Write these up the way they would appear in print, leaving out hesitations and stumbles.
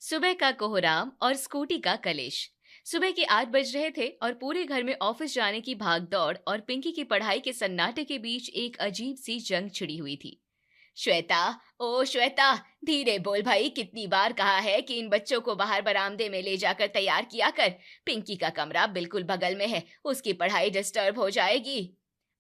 सुबह का कोहराम और स्कूटी का कलेश। सुबह के 8 बज रहे थे और पूरे घर में ऑफिस जाने की भाग दौड़ और पिंकी की पढ़ाई के सन्नाटे के बीच एक अजीब सी जंग छिड़ी हुई थी। श्वेता, ओ श्वेता, धीरे बोल भाई, कितनी बार कहा है कि इन बच्चों को बाहर बरामदे में ले जाकर तैयार किया कर। पिंकी का कमरा बिल्कुल बगल में है, उसकी पढ़ाई डिस्टर्ब हो जाएगी।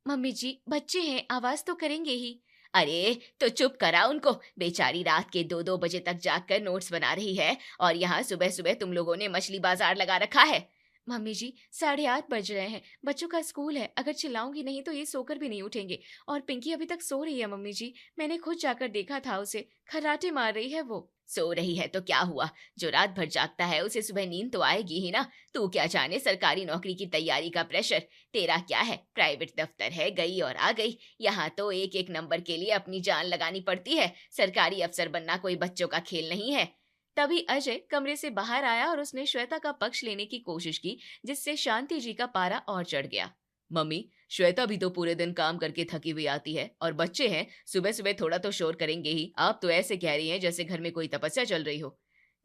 मम्मी जी, बच्चे हैं, आवाज तो करेंगे ही। अरे तो चुप करा उनको, बेचारी रात के 2-2 बजे तक जागकर नोट्स बना रही है और यहाँ सुबह सुबह तुम लोगों ने मछली बाजार लगा रखा है। मम्मी जी, 8:30 बज रहे हैं, बच्चों का स्कूल है, अगर चिल्लाऊंगी नहीं तो ये सोकर भी नहीं उठेंगे। और पिंकी अभी तक सो रही है मम्मी जी, मैंने खुद जाकर देखा था उसे, खर्राटे मार रही है वो। सो रही है तो क्या हुआ, जो रात भर जागता है उसे सुबह नींद तो आएगी ही ना। तू क्या जाने सरकारी नौकरी की तैयारी का प्रेशर, तेरा क्या है, प्राइवेट दफ्तर है, गई और आ गई। यहाँ तो एक एक नंबर के लिए अपनी जान लगानी पड़ती है, सरकारी अफसर बनना कोई बच्चों का खेल नहीं है। तभी अजय कमरे से बाहर आया और उसने श्वेता का पक्ष लेने की कोशिश की, जिससे शांति जी का पारा और चढ़ गया। मम्मी, श्वेता भी तो पूरे दिन काम करके थकी हुई आती है और बच्चे हैं, सुबह सुबह थोड़ा तो शोर करेंगे ही। आप तो ऐसे कह रही हैं जैसे घर में कोई तपस्या चल रही हो।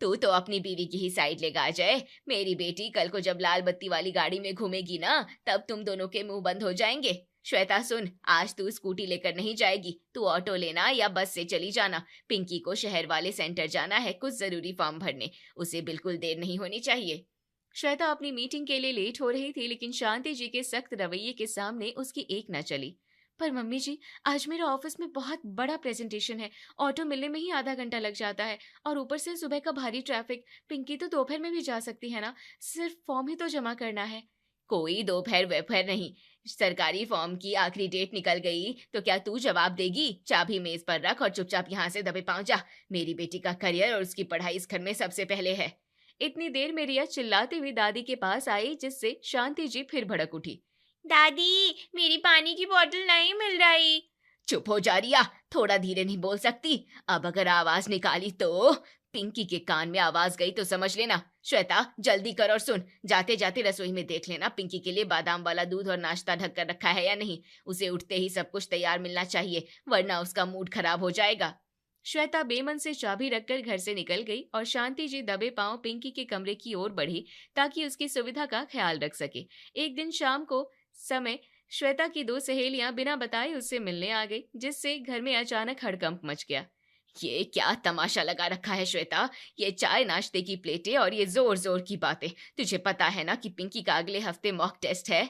तू तो अपनी बीवी की ही साइड लेगा अजय। मेरी बेटी कल को जब लाल बत्ती वाली गाड़ी में घूमेगी ना, तब तुम दोनों के मुंह बंद हो जाएंगे। श्वेता सुन, आज तू स्कूटी लेकर नहीं जाएगी, तू ऑटो लेना या बस से चली जाना। पिंकी को शहर वाले सेंटर जाना है कुछ जरूरी फॉर्म भरने, उसे बिल्कुल देर नहीं होनी चाहिए। श्वेता अपनी मीटिंग के लिए लेट हो रही थी, लेकिन शांति जी के सख्त रवैये के सामने उसकी एक न चली। पर मम्मी जी, आज मेरे ऑफिस में बहुत बड़ा प्रेजेंटेशन है, ऑटो मिलने में ही आधा घंटा लग जाता है, और ऊपर से सुबह का भारी ट्रैफिक। पिंकी तो दोपहर में भी जा सकती है ना, सिर्फ फॉर्म ही तो जमा करना है। कोई दोपहर वेपहर नहीं, सरकारी फॉर्म की आखिरी डेट निकल गई तो क्या तू जवाब देगी? चाबी मेज पर रख और चुपचाप यहाँ से दबे पाँव जा। मेरी बेटी का करियर और उसकी पढ़ाई इस घर में सबसे पहले है। इतनी देर में रिया चिल्लाती हुई दादी के पास आई, जिससे शांति जी फिर भड़क उठी। दादी, मेरी पानी की बोतल नहीं मिल रही। चुप हो जा रिया, थोड़ा धीरे नहीं बोल सकती? अब अगर आवाज निकाली तो पिंकी के कान में आवाज गई तो समझ लेना। श्वेता, जल्दी कर और सुन, जाते जाते रसोई में देख लेना पिंकी के लिए बादाम वाला दूध और नाश्ता ढक कर रखा है या नहीं। उसे उठते ही सब कुछ तैयार मिलना चाहिए, वरना उसका मूड खराब हो जाएगा। श्वेता बेमन से चाबी रखकर घर से निकल गई और शांति जी दबे पांव पिंकी के कमरे की ओर बढ़ी, ताकि उसकी सुविधा का ख्याल रख सके। एक दिन शाम को समय श्वेता की 2 सहेलियां बिना बताए उससे मिलने आ गई, जिससे घर में अचानक हड़कंप मच गया। ये क्या तमाशा लगा रखा है श्वेता? ये चाय नाश्ते की प्लेटें और ये जोर जोर की बातें। तुझे पता है ना कि पिंकी का अगले हफ्ते मॉक टेस्ट है।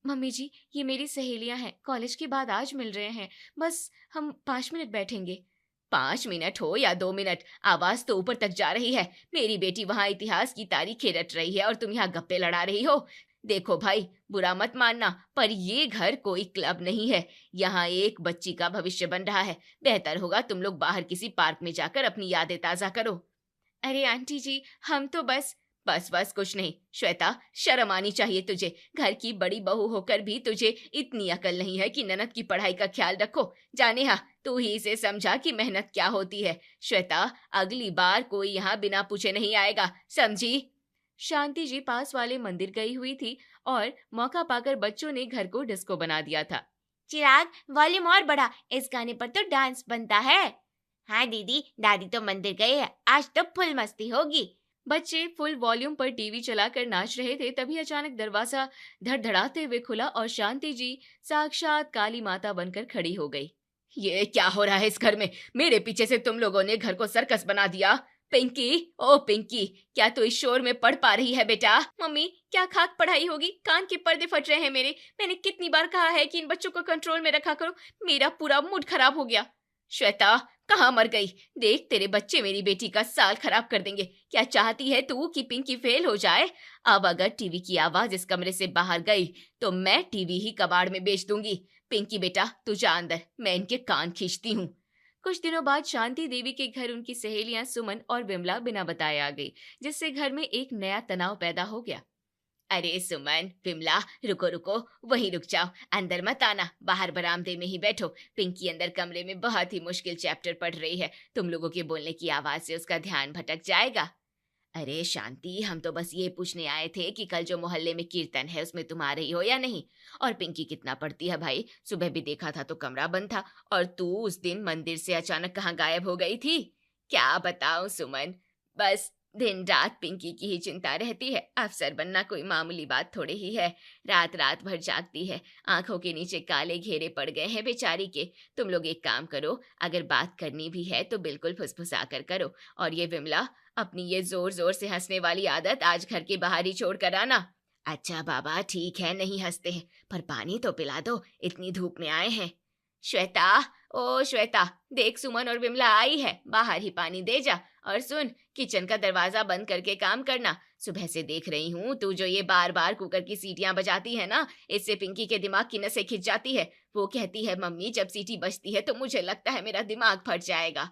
मम्मी जी, ये मेरी सहेलियां हैं, कॉलेज के बाद आज मिल रहे हैं, बस हम 5 मिनट बैठेंगे। 5 मिनट हो या 2 मिनट, आवाज तो ऊपर तक जा रही है। मेरी बेटी वहां इतिहास की तारीखें रट रही है और तुम यहाँ गप्पे लड़ा रही हो। देखो भाई, बुरा मत मानना, पर ये घर कोई क्लब नहीं है। यहाँ एक बच्ची का भविष्य बन रहा है। बेहतर होगा तुम लोग बाहर किसी पार्क में जाकर अपनी यादें ताजा करो। अरे आंटी जी, हम तो बस बस बस कुछ नहीं। श्वेता, शर्म आनी चाहिए तुझे। घर की बड़ी बहू होकर भी तुझे इतनी अकल नहीं है कि ननद की पढ़ाई का ख्याल रखो। जाने हा, तू ही इसे समझा कि मेहनत क्या होती है। श्वेता, अगली बार कोई यहाँ बिना पूछे नहीं आएगा, समझी? शांति जी पास वाले मंदिर गई हुई थी और मौका पाकर बच्चों ने घर को डिस्को बना दिया था। चिराग, वॉल्यूम और बढ़ा, इस गाने पर तो डांस बनता है। हाँ दीदी, दादी तो मंदिर गए हैं, आज तो फुल मस्ती होगी। बच्चे फुल वॉल्यूम पर टीवी चलाकर नाच रहे थे, तभी अचानक दरवाजा धड़धड़ाते हुए खुला और शांति जी साक्षात काली माता बनकर खड़ी हो गई। ये क्या हो रहा है इस घर में? मेरे पीछे से तुम लोगों ने घर को सर्कस बना दिया। पिंकी, ओ पिंकी, क्या तू इस शोर में पढ़ पा रही है बेटा? मम्मी, क्या खाक पढ़ाई होगी, कान के पर्दे फट रहे हैं मेरे। मैंने कितनी बार कहा है कि इन बच्चों को कंट्रोल में रखा करो, मेरा पूरा मूड खराब हो गया। श्वेता, कहाँ मर गई? देख, तेरे बच्चे मेरी बेटी का साल खराब कर देंगे। क्या चाहती है तू कि पिंकी फेल हो जाए? अब अगर टीवी की आवाज इस कमरे से बाहर गई तो मैं टीवी ही कबाड़ में बेच दूंगी। पिंकी बेटा, तू जा अंदर, मैं इनके कान खींचती हूँ। कुछ दिनों बाद शांति देवी के घर उनकी सहेलियां सुमन और विमला बिना बताए आ गई, जिससे घर में एक नया तनाव पैदा हो गया। अरे सुमन, विमला, रुको रुको, वहीं रुक जाओ, अंदर मत आना, बाहर बरामदे में ही बैठो। पिंकी अंदर कमरे में बहुत ही मुश्किल चैप्टर पढ़ रही है, तुम लोगों के बोलने की आवाज से उसका ध्यान भटक जाएगा। अरे शांति, हम तो बस ये पूछने आए थे कि कल जो मोहल्ले में कीर्तन है उसमें तुम आ रही हो या नहीं। और पिंकी कितना पढ़ती है भाई, सुबह भी देखा था तो कमरा बंद था, और तू उस दिन मंदिर से अचानक कहाँ गायब हो गई थी? क्या बताऊं सुमन, बस दिन रात पिंकी की ही चिंता रहती है। अफसर बनना कोई मामूली बात थोड़ी ही है। रात रात भर जागती है। आंखों के नीचे काले घेरे पड़ गए हैं बेचारी के। तुम लोग एक काम करो, अगर बात करनी भी है तो बिल्कुल फुसफुसा कर करो। और ये विमला, अपनी ये जोर जोर से हंसने वाली आदत आज घर के बाहर ही छोड़ कर आना। अच्छा बाबा, ठीक है, नहीं हंसते हैं, पर पानी तो पिला दो, इतनी धूप में आए हैं। श्वेता, ओ श्वेता, देख सुमन और विमला आई है, बाहर ही पानी दे जा। और सुन, किचन का दरवाजा बंद करके काम करना। सुबह से देख रही हूँ तू जो ये बार बार कुकर की सीटियां बजाती है ना, इससे पिंकी के दिमाग की नसें खिंच जाती है। वो कहती है मम्मी जब सीटी बजती है तो मुझे लगता है मेरा दिमाग फट जाएगा।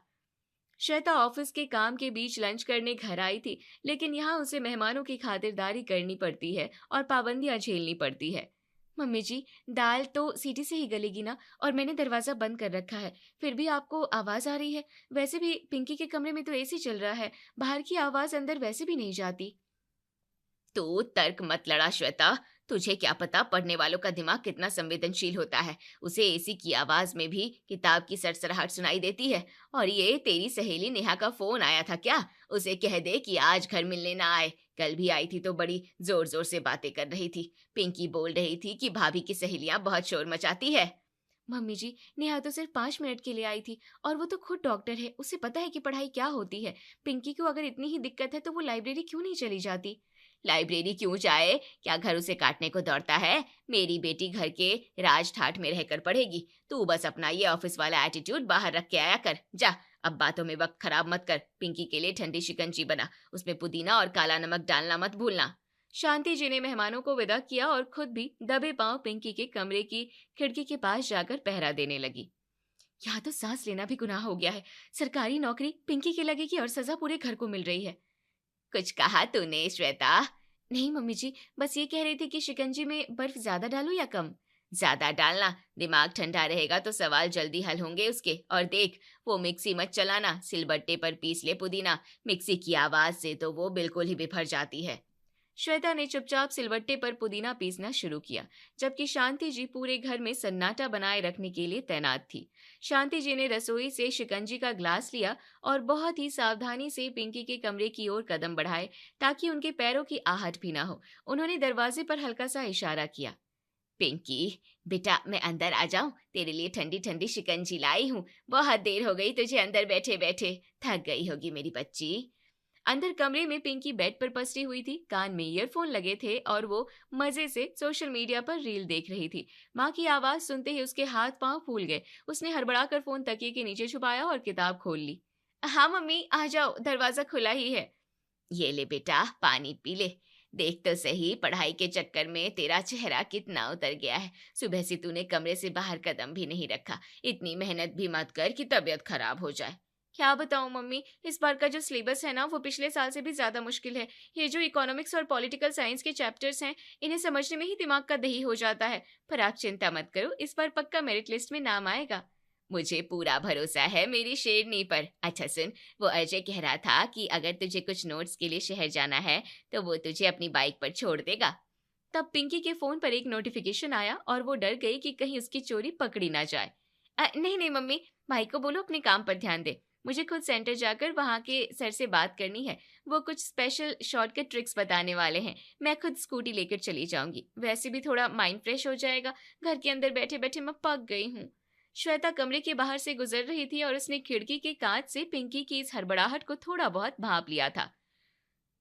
श्वेता ऑफिस के काम के बीच लंच करने घर आई थी, लेकिन यहाँ उसे मेहमानों की खातिरदारी करनी पड़ती है और पाबंदियां झेलनी पड़ती है। मम्मी जी, दाल तो सीटी से ही गलेगी ना, और मैंने दरवाजा बंद कर रखा है, फिर भी आपको आवाज आ रही है। वैसे भी पिंकी के कमरे में तो एसी चल रहा है, बाहर की आवाज अंदर वैसे भी नहीं जाती। तू तर्क मत लड़ा श्वेता, तुझे क्या पता पढ़ने वालों का दिमाग कितना संवेदनशील होता है। उसे एसी की आवाज में भी किताब की सरसराहट सुनाई देती है। और ये तेरी सहेली नेहा का फोन आया था क्या? उसे कह दे कि आज घर मिलने ना आए। कल भी आई थी तो बड़ी जोर जोर से बातें कर रही थी। पिंकी बोल रही थी कि भाभी की सहेलियां बहुत शोर मचाती है। मम्मी जी, नेहा तो सिर्फ 5 मिनट के लिए आई थी, और वो तो खुद डॉक्टर है, उसे पता है कि पढ़ाई क्या होती है। पिंकी को अगर इतनी ही दिक्कत है तो वो लाइब्रेरी क्यों नहीं चली जाती? लाइब्रेरी क्यों जाए? क्या घर उसे काटने को दौड़ता है? मेरी बेटी घर के राज ठाठ में रहकर पढ़ेगी। तू बस अपना ये ऑफिस वाला एटीट्यूड बाहर रख के आया कर। जा, अब बातों में वक्त खराब मत कर। पिंकी के लिए ठंडी शिकंजी बना, उसमें पुदीना और काला नमक डालना मत भूलना। शांति जी ने मेहमानों को विदा किया और खुद भी दबे पांव पिंकी के कमरे की खिड़की के पास जाकर पहरा देने लगी। यहाँ तो सांस लेना भी गुनाह हो गया है। सरकारी नौकरी पिंकी के लगेगी और सजा पूरे घर को मिल रही है। कुछ कहा तूने श्वेता? नहीं मम्मी जी, बस ये कह रही थी कि शिकंजी में बर्फ ज्यादा डालूं या कम? ज्यादा डालना, दिमाग ठंडा रहेगा तो सवाल जल्दी हल होंगे उसके। और देख, वो मिक्सी मत चलाना, सिलबट्टे पर पीस ले पुदीना। मिक्सी की आवाज से तो वो बिल्कुल ही बिफर जाती है। श्वेता ने चुपचाप सिलवट्टे पर पुदीना पीसना शुरू किया, जबकि शांति जी पूरे घर में सन्नाटा बनाए रखने के लिए तैनात थी। शांति जी ने रसोई से शिकंजी का ग्लास लिया और बहुत ही सावधानी से पिंकी के कमरे की ओर कदम बढ़ाए, ताकि उनके पैरों की आहट भी ना हो। उन्होंने दरवाजे पर हल्का सा इशारा किया। पिंकी, बेटा मैं अंदर आ जाऊं? तेरे लिए ठंडी ठंडी शिकंजी लाई हूँ। बहुत देर हो गई तुझे अंदर बैठे बैठे, थक गई होगी मेरी बच्ची। अंदर कमरे में पिंकी बेड पर पसरी हुई थी, कान में ईयरफोन लगे थे और वो मजे से सोशल मीडिया पर रील देख रही थी। माँ की आवाज सुनते ही उसके हाथ पांव फूल गए। उसने हड़बड़ाकर फोन तकिए के नीचे छुपाया और किताब खोल ली। हाँ मम्मी, आ जाओ, दरवाजा खुला ही है। ये ले बेटा, पानी पी ले। देख तो सही, पढ़ाई के चक्कर में तेरा चेहरा कितना उतर गया है। सुबह से तूने कमरे से बाहर कदम भी नहीं रखा। इतनी मेहनत भी मत कर कि तबीयत खराब हो जाए। क्या बताऊं मम्मी, इस बार का जो सिलेबस है ना, वो पिछले साल से भी ज्यादा मुश्किल है। ये जो इकोनॉमिक्स और पॉलिटिकल साइंस के चैप्टर्स हैं, इन्हें समझने में ही दिमाग का दही हो जाता है। पर आप चिंता मत करो, इस बार पक्का मेरिट लिस्ट में नाम आएगा। मुझे पूरा भरोसा है मेरी शेरनी पर। अच्छा सुन, वो अजय कह रहा था कि अगर तुझे कुछ नोट्स के लिए शहर जाना है तो वो तुझे अपनी बाइक पर छोड़ देगा। तब पिंकी के फोन पर एक नोटिफिकेशन आया और वो डर गई कि कहीं उसकी चोरी पकड़ी ना जाए। नहीं नहीं मम्मी, भाई को बोलो अपने काम पर ध्यान दे। मुझे खुद सेंटर जाकर वहाँ के सर से बात करनी है। वो कुछ स्पेशल शॉर्टकट ट्रिक्स बताने वाले हैं। मैं खुद स्कूटी लेकर चली जाऊंगी, वैसे भी थोड़ा माइंड फ्रेश हो जाएगा। घर के अंदर बैठे बैठे मैं पक गई हूँ। श्वेता कमरे के बाहर से गुजर रही थी और उसने खिड़की के कांच से पिंकी की इस हड़बड़ाहट को थोड़ा बहुत भांप लिया था।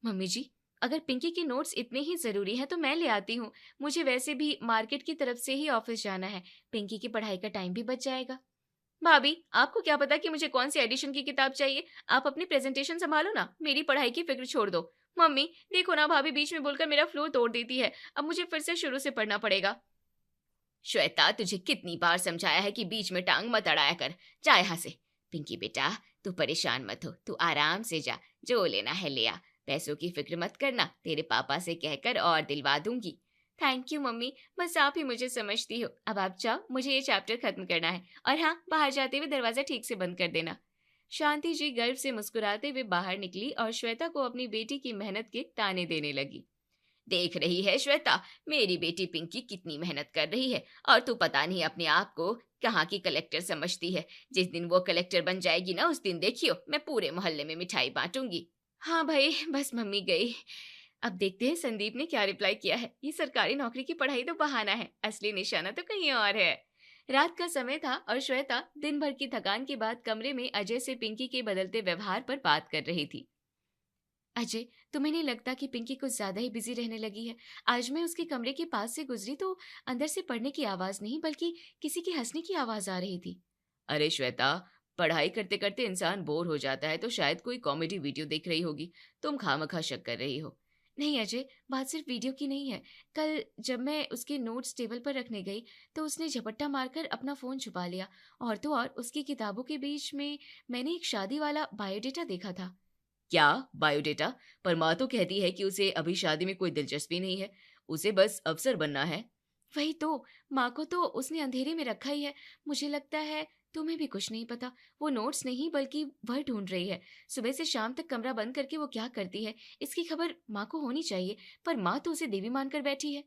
मम्मी जी, अगर पिंकी के नोट्स इतने ही जरूरी हैं तो मैं ले आती हूँ। मुझे वैसे भी मार्केट की तरफ से ही ऑफिस जाना है। पिंकी की पढ़ाई का टाइम भी बच जाएगा। भाभी, आपको क्या पता कि मुझे कौन सी एडिशन की किताब चाहिए? आप अपनी प्रेजेंटेशन संभालो ना, मेरी पढ़ाई की फिक्र छोड़ दो। मम्मी देखो ना, भाभी बीच में बोलकर मेरा फ्लो तोड़ देती है। अब मुझे फिर से शुरू से पढ़ना पड़ेगा। श्वेता, तुझे कितनी बार समझाया है कि बीच में टांग मत अड़ाया कर। जा यहाँ से। पिंकी बेटा, तू परेशान मत हो, तू आराम से जा, जो लेना है ले आ। पैसों की फिक्र मत करना, तेरे पापा से कहकर और दिलवा दूंगी। थैंक यू मम्मी, बस आप ही मुझे समझती हो। अब आप जाओ, मुझे ये चैप्टर खत्म करना है। और हाँ, बाहर जाते हुए दरवाजा ठीक से बंद कर देना। शांति जी गर्व से मुस्कुराते हुए बाहर निकली और श्वेता को अपनी बेटी की मेहनत के ताने देने लगी। देख रही है श्वेता, मेरी बेटी पिंकी कितनी मेहनत कर रही है, और तू पता नहीं अपने आप को कहाँ की कलेक्टर समझती है। जिस दिन वो कलेक्टर बन जाएगी ना, उस दिन देखियो मैं पूरे मोहल्ले में मिठाई बांटूंगी। हाँ भाई, बस मम्मी गई। अब देखते हैं संदीप ने क्या रिप्लाई किया है। ये सरकारी नौकरी की पढ़ाई तो बहाना है, असली निशाना तो कहीं और है। रात का समय था और श्वेता दिन भर की थकान के बाद कमरे में अजय से पिंकी के बदलते व्यवहार पर बात कर रही थी। अजय, तुम्हें नहीं लगता कि पिंकी कुछ ज्यादा ही बिजी रहने लगी है? आज मैं उसके कमरे के पास से गुजरी तो अंदर से पढ़ने की आवाज नहीं बल्कि किसी के हंसने की आवाज आ रही थी। अरे श्वेता, पढ़ाई करते करते इंसान बोर हो जाता है तो शायद कोई कॉमेडी वीडियो देख रही होगी। तुम खामखा शक कर रही हो। नहीं अजय, बात सिर्फ वीडियो की नहीं है। कल जब मैं उसके नोट्स टेबल पर रखने गई तो उसने झपट्टा मारकर अपना फोन छुपा लिया, और तो और उसकी किताबों के बीच में मैंने एक शादी वाला बायोडेटा देखा था। क्या बायोडेटा? पर माँ तो कहती है कि उसे अभी शादी में कोई दिलचस्पी नहीं है, उसे बस अफसर बनना है। वही तो, माँ को तो उसने अंधेरे में रखा ही है। मुझे लगता है तुम्हें भी कुछ नहीं पता। वो नोट्स नहीं बल्कि वह ढूंढ रही है। सुबह से शाम तक कमरा बंद करके वो क्या करती है, इसकी खबर माँ को होनी चाहिए, पर माँ तो उसे देवी मानकर बैठी है।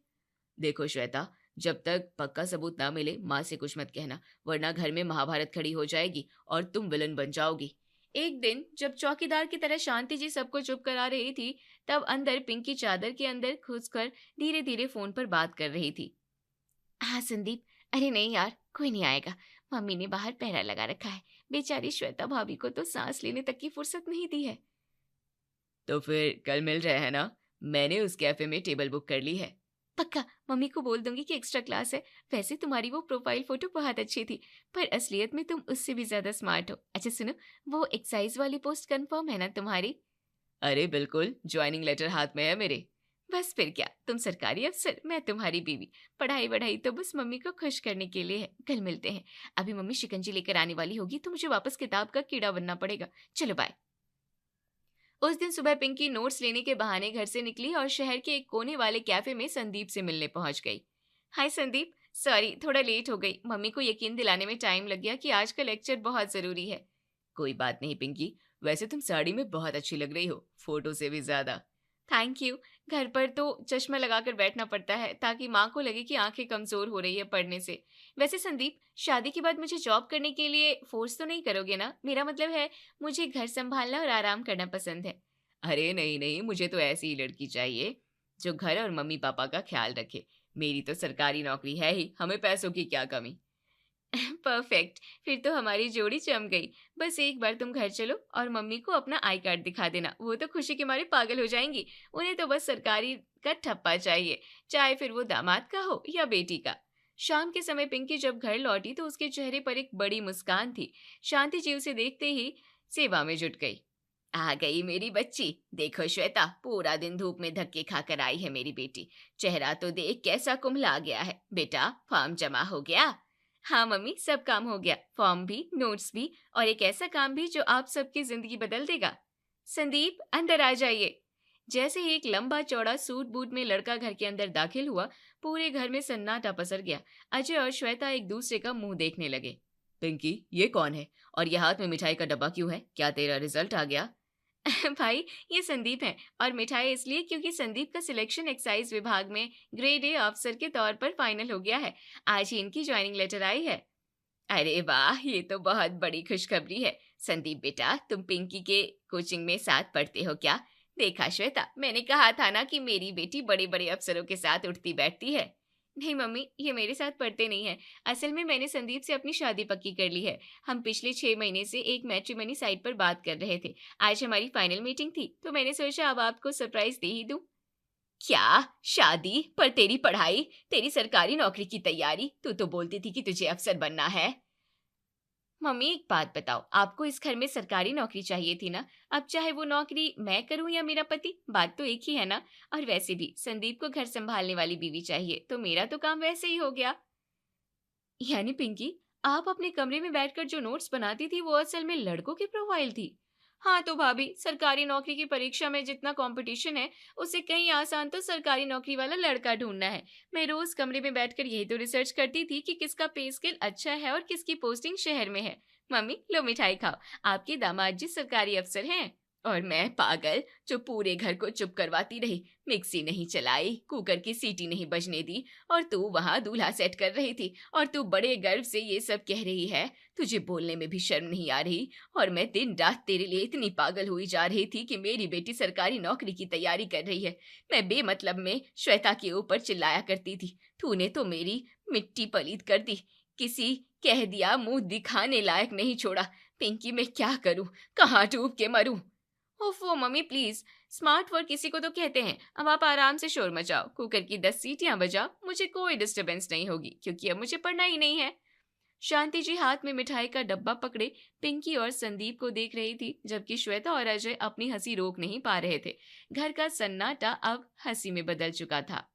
देखो श्वेता, जब तक पक्का सबूत ना मिले माँ से कुछ मत कहना, वरना घर में महाभारत खड़ी हो जाएगी और तुम विलन बन जाओगी। एक दिन जब चौकीदार की तरह शांति जी सबको चुप करा रही थी, तब अंदर पिंकी चादर के अंदर घुसकर धीरे धीरे फोन पर बात कर रही थी। हाँ संदीप, अरे नहीं यार, कोई नहीं आएगा। मम्मी ने बाहर पहरा लगा रखा है। बेचारी श्वेता भाभी को तो सांस लेने तक की फुर्सत नहीं दी है। तो फिर कल मिल रहे हैं ना? मैंने उस कैफे में टेबल बुक कर ली है। पक्का, मम्मी को बोल दूंगी कि एक्स्ट्रा क्लास है। वैसे तुम्हारी वो प्रोफाइल फोटो बहुत अच्छी थी, पर असलियत में तुम उससे भी ज्यादा स्मार्ट हो। अच्छा सुनो, वो एक्साइज वाली पोस्ट कंफर्म है ना तुम्हारी? अरे बिल्कुल, ज्वाइनिंग लेटर हाथ में है मेरे। बस फिर क्या, तुम सरकारी अफसर, मैं तुम्हारी बीवी। पढ़ाई वढ़ाई तो बस मम्मी को खुश करने के लिए है। कल मिलते हैं। अभी मम्मी शिकंजी लेकर आने वाली होगी तो मुझे वापस किताब का कीड़ा बनना पड़ेगा। चलो बाय। उस दिन सुबह पिंकी नोट्स लेने के बहाने घर से निकली और शहर के एक कोने वाले कैफे में संदीप से मिलने पहुंच गई। हाय संदीप, सॉरी थोड़ा लेट हो गई। मम्मी को यकीन दिलाने में टाइम लग गया कि आज का लेक्चर बहुत जरूरी है। कोई बात नहीं पिंकी, वैसे तुम साड़ी में बहुत अच्छी लग रही हो, फोटो से भी ज्यादा। Thank you. घर पर तो चश्मा लगाकर बैठना पड़ता है ताकि माँ को लगे कि आंखें कमजोर हो रही है पढ़ने से। वैसे संदीप, शादी के बाद मुझे जॉब करने के लिए फोर्स तो नहीं करोगे ना? मेरा मतलब है, मुझे घर संभालना और आराम करना पसंद है। अरे नहीं नहीं, मुझे तो ऐसी ही लड़की चाहिए जो घर और मम्मी पापा का ख्याल रखे। मेरी तो सरकारी नौकरी है ही, हमें पैसों की क्या कमी। परफेक्ट, फिर तो हमारी जोड़ी जम गई। बस एक बार तुम घर चलो और मम्मी को अपना आई कार्ड दिखा देना, वो तो खुशी के मारे पागल हो जाएंगी। उन्हें तो बस सरकारी का ठप्पा चाहिए, चाहे फिर वो दामाद का हो या बेटी का। शाम के समय पिंकी जब घर लौटी तो उसके चेहरे पर एक बड़ी मुस्कान थी। शांति जी उसे देखते ही सेवा में जुट गई। आ गई मेरी बच्ची। देखो श्वेता, पूरा दिन धूप में धक्के खाकर आई है मेरी बेटी। चेहरा तो देख कैसा कुम्हला गया है। बेटा, फॉर्म जमा हो गया? हाँ मम्मी, सब काम हो गया, फॉर्म भी, नोट्स भी, और एक ऐसा काम भी जो आप सबकी जिंदगी बदल देगा। संदीप, अंदर आ जाइए। जैसे ही एक लंबा चौड़ा सूट बूट में लड़का घर के अंदर दाखिल हुआ, पूरे घर में सन्नाटा पसर गया। अजय और श्वेता एक दूसरे का मुंह देखने लगे। पिंकी, ये कौन है और ये हाथ में मिठाई का डब्बा क्यों है? क्या तेरा रिजल्ट आ गया? भाई, ये संदीप है, और मिठाई इसलिए क्योंकि संदीप का सिलेक्शन एक्साइज विभाग में ग्रेड ए अफसर के तौर पर फाइनल हो गया है। आज ही इनकी ज्वाइनिंग लेटर आई है। अरे वाह, ये तो बहुत बड़ी खुशखबरी है। संदीप बेटा, तुम पिंकी के कोचिंग में साथ पढ़ते हो क्या? देखा श्वेता, मैंने कहा था ना कि मेरी बेटी बड़े बड़े अफसरों के साथ उठती बैठती है। नहीं मम्मी, ये मेरे साथ पढ़ते नहीं है। असल में मैंने संदीप से अपनी शादी पक्की कर ली है। हम पिछले 6 महीने से एक मैट्रिमनी साइट पर बात कर रहे थे। आज हमारी फाइनल मीटिंग थी तो मैंने सोचा अब आपको सरप्राइज दे ही दूं। क्या? शादी? पर तेरी पढ़ाई, तेरी सरकारी नौकरी की तैयारी, तू तो बोलती थी कि तुझे अफसर बनना है। मम्मी एक बात बताओ, आपको इस घर में सरकारी नौकरी चाहिए थी ना? अब चाहे वो नौकरी मैं करूं या मेरा पति, बात तो एक ही है ना? और वैसे भी संदीप को घर संभालने वाली बीवी चाहिए, तो मेरा तो काम वैसे ही हो गया। यानी पिंकी, आप अपने कमरे में बैठकर जो नोट्स बनाती थी वो असल में लड़कों की प्रोफाइल थी? हाँ तो भाभी, सरकारी नौकरी की परीक्षा में जितना कंपटीशन है, उससे कहीं आसान तो सरकारी नौकरी वाला लड़का ढूंढना है। मैं रोज कमरे में बैठकर यही तो रिसर्च करती थी कि किसका पे स्केल अच्छा है और किसकी पोस्टिंग शहर में है। मम्मी लो मिठाई खाओ, आपके दामाद जी सरकारी अफसर हैं। और मैं पागल, जो पूरे घर को चुप करवाती रही, मिक्सी नहीं चलाई, कुकर की सीटी नहीं बजने दी, और तू वहां दूल्हा सेट कर रही थी, और तू बड़े गर्व से ये सब कह रही है। तुझे बोलने में भी शर्म नहीं आ रही? और मैं दिन रात तेरे लिए इतनी पागल हुई जा रही थी कि मेरी बेटी सरकारी नौकरी की तैयारी कर रही है। मैं बेमतलब में श्वेता के ऊपर चिल्लाया करती थी। तूने तो मेरी मिट्टी पलीत कर दी। किसी कह दिया मुंह दिखाने लायक नहीं छोड़ा। पिंकी, मैं क्या करूं? कहाँ डूब के मरूं? ओफो मम्मी प्लीज, स्मार्ट वर्क किसी को तो कहते हैं। अब आप आराम से शोर मचाओ, कुकर की 10 सीटियां बजाओ, मुझे कोई डिस्टरबेंस नहीं होगी क्योंकि अब मुझे पढ़ना ही नहीं है। शांति जी हाथ में मिठाई का डब्बा पकड़े पिंकी और संदीप को देख रही थी, जबकि श्वेता और अजय अपनी हंसी रोक नहीं पा रहे थे। घर का सन्नाटा अब हंसी में बदल चुका था।